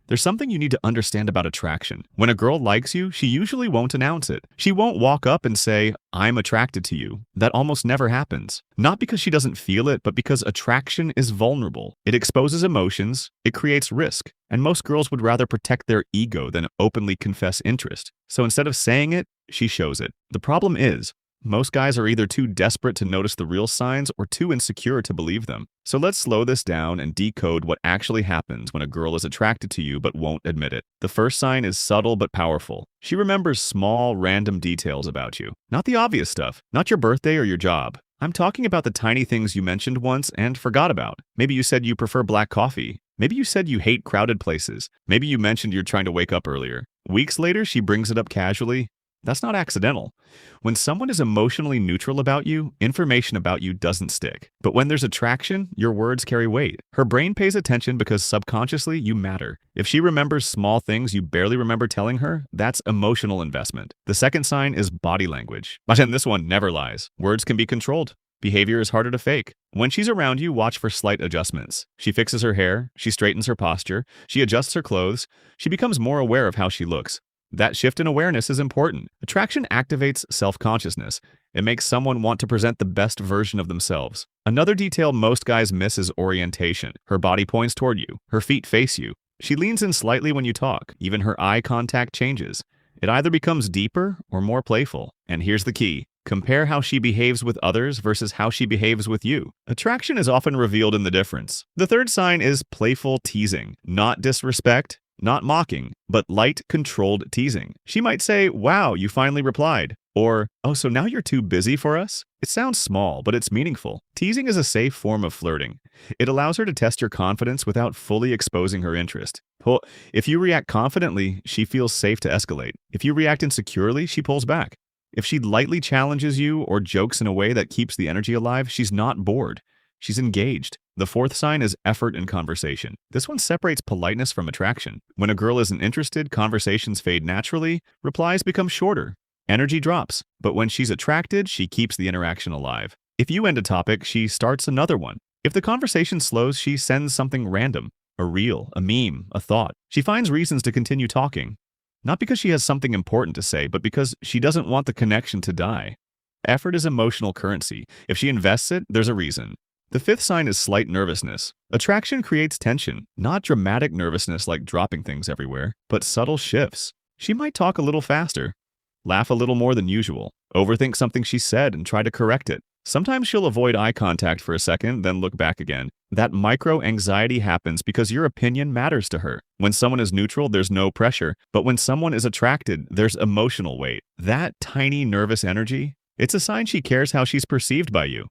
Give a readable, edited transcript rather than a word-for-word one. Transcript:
There's something you need to understand about attraction. When a girl likes you, she usually won't announce it. She won't walk up and say, "I'm attracted to you." That almost never happens. Not because she doesn't feel it, but because attraction is vulnerable. It exposes emotions, it creates risk, and most girls would rather protect their ego than openly confess interest. So instead of saying it, she shows it. The problem is, most guys are either too desperate to notice the real signs or too insecure to believe them. So let's slow this down and decode what actually happens when a girl is attracted to you but won't admit it. The first sign is subtle but powerful. She remembers small, random details about you. Not the obvious stuff, not your birthday or your job. I'm talking about the tiny things you mentioned once and forgot about. Maybe you said you prefer black coffee. Maybe you said you hate crowded places. Maybe you mentioned you're trying to wake up earlier. Weeks later, she brings it up casually. That's not accidental. When someone is emotionally neutral about you, information about you doesn't stick. But when there's attraction, your words carry weight. Her brain pays attention because subconsciously you matter. If she remembers small things you barely remember telling her, that's emotional investment. The second sign is body language. But this one never lies. Words can be controlled. Behavior is harder to fake. When she's around you, watch for slight adjustments. She fixes her hair, she straightens her posture, she adjusts her clothes, she becomes more aware of how she looks. That shift in awareness is important. Attraction activates self-consciousness. It makes someone want to present the best version of themselves. Another detail most guys miss is orientation. Her body points toward you. Her feet face you. She leans in slightly when you talk. Even her eye contact changes. It either becomes deeper or more playful. And here's the key. Compare how she behaves with others versus how she behaves with you. Attraction is often revealed in the difference. The third sign is playful teasing. Not disrespect, not mocking, but light, controlled teasing. She might say, "Wow, you finally replied." Or, "Oh, so now you're too busy for us?" It sounds small, but it's meaningful. Teasing is a safe form of flirting. It allows her to test your confidence without fully exposing her interest. If you react confidently, she feels safe to escalate. If you react insecurely, she pulls back. If she lightly challenges you or jokes in a way that keeps the energy alive, she's not bored. She's engaged. The fourth sign is effort in conversation. This one separates politeness from attraction. When a girl isn't interested, conversations fade naturally, replies become shorter, energy drops. But when she's attracted, she keeps the interaction alive. If you end a topic, she starts another one. If the conversation slows, she sends something random, a reel, a meme, a thought. She finds reasons to continue talking. Not because she has something important to say, but because she doesn't want the connection to die. Effort is emotional currency. If she invests it, there's a reason. The fifth sign is slight nervousness. Attraction creates tension, not dramatic nervousness like dropping things everywhere, but subtle shifts. She might talk a little faster, laugh a little more than usual, overthink something she said and try to correct it. Sometimes she'll avoid eye contact for a second, then look back again. That micro-anxiety happens because your opinion matters to her. When someone is neutral, there's no pressure, but when someone is attracted, there's emotional weight. That tiny nervous energy, it's a sign she cares how she's perceived by you.